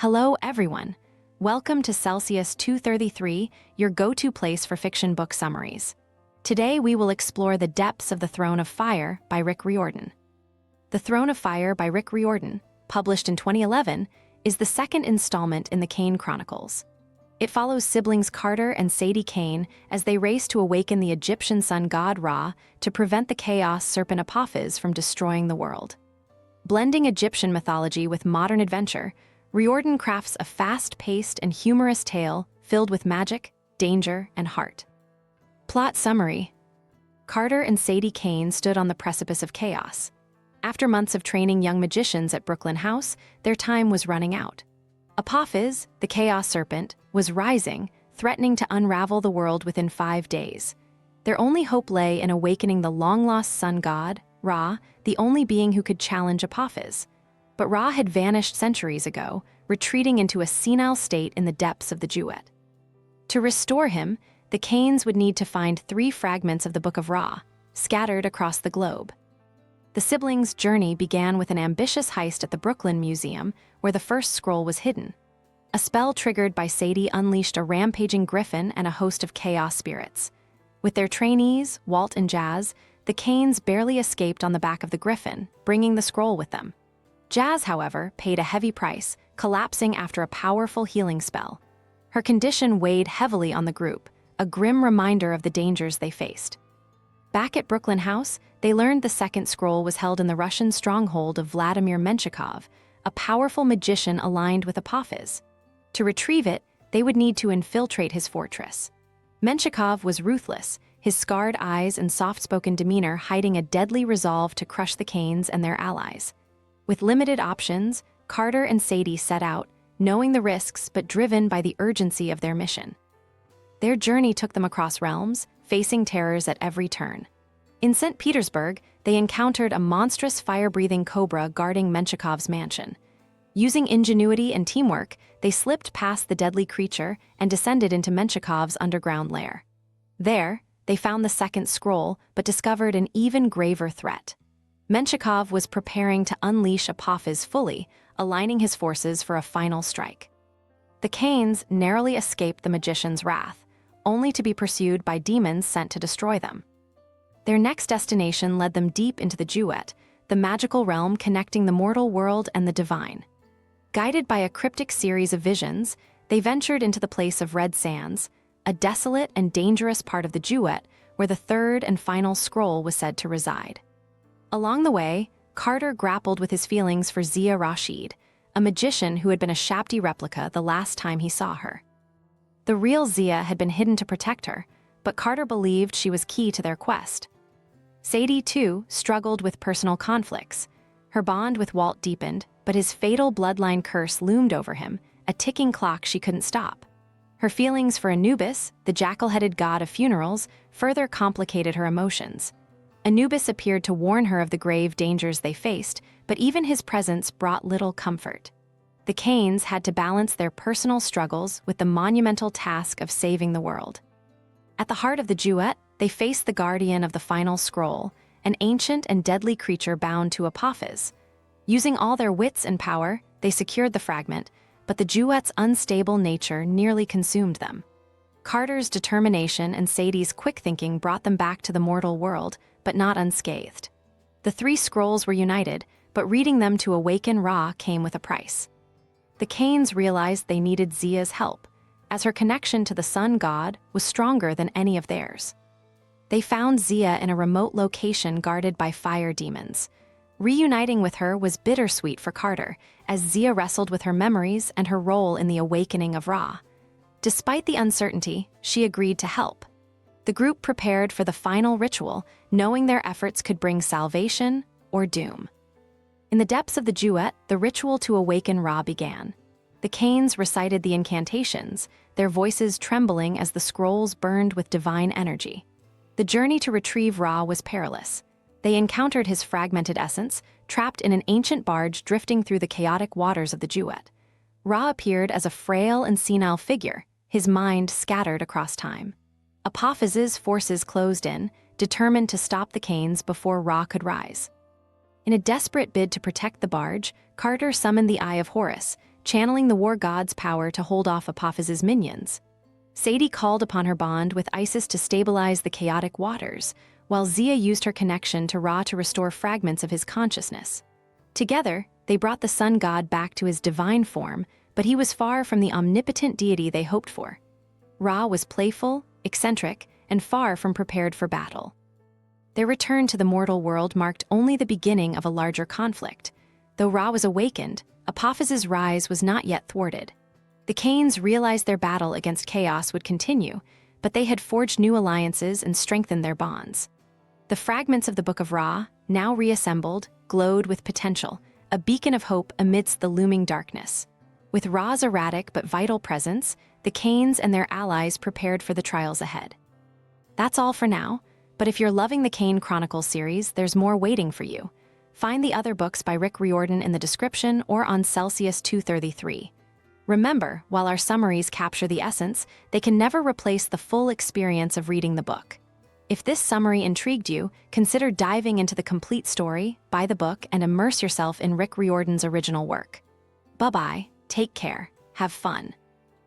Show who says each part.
Speaker 1: Hello, everyone. Welcome to Celsius 233, your go-to place for fiction book summaries. Today, we will explore the depths of The Throne of Fire by Rick Riordan. The Throne of Fire by Rick Riordan, published in 2011, is the second installment in the Kane Chronicles. It follows siblings Carter and Sadie Kane as they race to awaken the Egyptian sun god Ra to prevent the chaos serpent Apophis from destroying the world. Blending Egyptian mythology with modern adventure, Riordan crafts a fast-paced and humorous tale filled with magic, danger, and heart. Plot summary: Carter and Sadie Kane stood on the precipice of chaos. After months of training young magicians at Brooklyn House, their time was running out. Apophis, the chaos serpent, was rising, threatening to unravel the world within 5 days. Their only hope lay in awakening the long-lost sun god, Ra, the only being who could challenge Apophis. But Ra had vanished centuries ago, retreating into a senile state in the depths of the Duet. To restore him, the Kanes would need to find 3 fragments of the Book of Ra, scattered across the globe. The siblings' journey began with an ambitious heist at the Brooklyn Museum, where the first scroll was hidden. A spell triggered by Sadie unleashed a rampaging griffin and a host of chaos spirits. With their trainees, Walt and Jazz, the Kanes barely escaped on the back of the griffin, bringing the scroll with them. Jazz, however, paid a heavy price, collapsing after a powerful healing spell. Her condition weighed heavily on the group, a grim reminder of the dangers they faced. Back at Brooklyn House, they learned the second scroll was held in the Russian stronghold of Vladimir Menshikov, a powerful magician aligned with Apophis. To retrieve it, they would need to infiltrate his fortress. Menshikov was ruthless, his scarred eyes and soft-spoken demeanor hiding a deadly resolve to crush the Kanes and their allies. With limited options, Carter and Sadie set out, knowing the risks but driven by the urgency of their mission. Their journey took them across realms, facing terrors at every turn. In St. Petersburg, they encountered a monstrous fire-breathing cobra guarding Menshikov's mansion. Using ingenuity and teamwork, they slipped past the deadly creature and descended into Menshikov's underground lair. There, they found the second scroll but discovered an even graver threat. Menshikov was preparing to unleash Apophis fully, aligning his forces for a final strike. The Kanes narrowly escaped the magician's wrath, only to be pursued by demons sent to destroy them. Their next destination led them deep into the Duet, the magical realm connecting the mortal world and the divine. Guided by a cryptic series of visions, they ventured into the place of Red Sands, a desolate and dangerous part of the Duet where the third and final scroll was said to reside. Along the way, Carter grappled with his feelings for Zia Rashid, a magician who had been a Shabti replica the last time he saw her. The real Zia had been hidden to protect her, but Carter believed she was key to their quest. Sadie, too, struggled with personal conflicts. Her bond with Walt deepened, but his fatal bloodline curse loomed over him, a ticking clock she couldn't stop. Her feelings for Anubis, the jackal-headed god of funerals, further complicated her emotions. Anubis appeared to warn her of the grave dangers they faced, but even his presence brought little comfort. The Kanes had to balance their personal struggles with the monumental task of saving the world. At the heart of the Duet, they faced the guardian of the final scroll, an ancient and deadly creature bound to Apophis. Using all their wits and power, they secured the fragment, but the Duet's unstable nature nearly consumed them. Carter's determination and Sadie's quick thinking brought them back to the mortal world, but not unscathed. The 3 scrolls were united, but reading them to awaken Ra came with a price. The Kanes realized they needed Zia's help, as her connection to the sun god was stronger than any of theirs. They found Zia in a remote location guarded by fire demons. Reuniting with her was bittersweet for Carter, as Zia wrestled with her memories and her role in the awakening of Ra. Despite the uncertainty, she agreed to help. The group prepared for the final ritual, knowing their efforts could bring salvation or doom. In the depths of the Duet, the ritual to awaken Ra began. The Kanes recited the incantations, their voices trembling as the scrolls burned with divine energy. The journey to retrieve Ra was perilous. They encountered his fragmented essence, trapped in an ancient barge drifting through the chaotic waters of the Duet. Ra appeared as a frail and senile figure, his mind scattered across time. Apophis's forces closed in, determined to stop the Kanes before Ra could rise. In a desperate bid to protect the barge, Carter summoned the Eye of Horus, channeling the war god's power to hold off Apophis's minions. Sadie called upon her bond with Isis to stabilize the chaotic waters, while Zia used her connection to Ra to restore fragments of his consciousness. Together, they brought the sun god back to his divine form, but he was far from the omnipotent deity they hoped for. Ra was playful, eccentric, and far from prepared for battle. Their return to the mortal world marked only the beginning of a larger conflict. Though Ra was awakened, Apophis's rise was not yet thwarted. The Kanes realized their battle against chaos would continue, but they had forged new alliances and strengthened their bonds. The fragments of the Book of Ra, now reassembled, glowed with potential, a beacon of hope amidst the looming darkness. With Ra's erratic but vital presence, the Kanes and their allies prepared for the trials ahead. That's all for now, but if you're loving the Kane Chronicles series, there's more waiting for you. Find the other books by Rick Riordan in the description or on Celsius 233. Remember, while our summaries capture the essence, they can never replace the full experience of reading the book. If this summary intrigued you, consider diving into the complete story, buy the book, and immerse yourself in Rick Riordan's original work. Bye-bye, take care, have fun.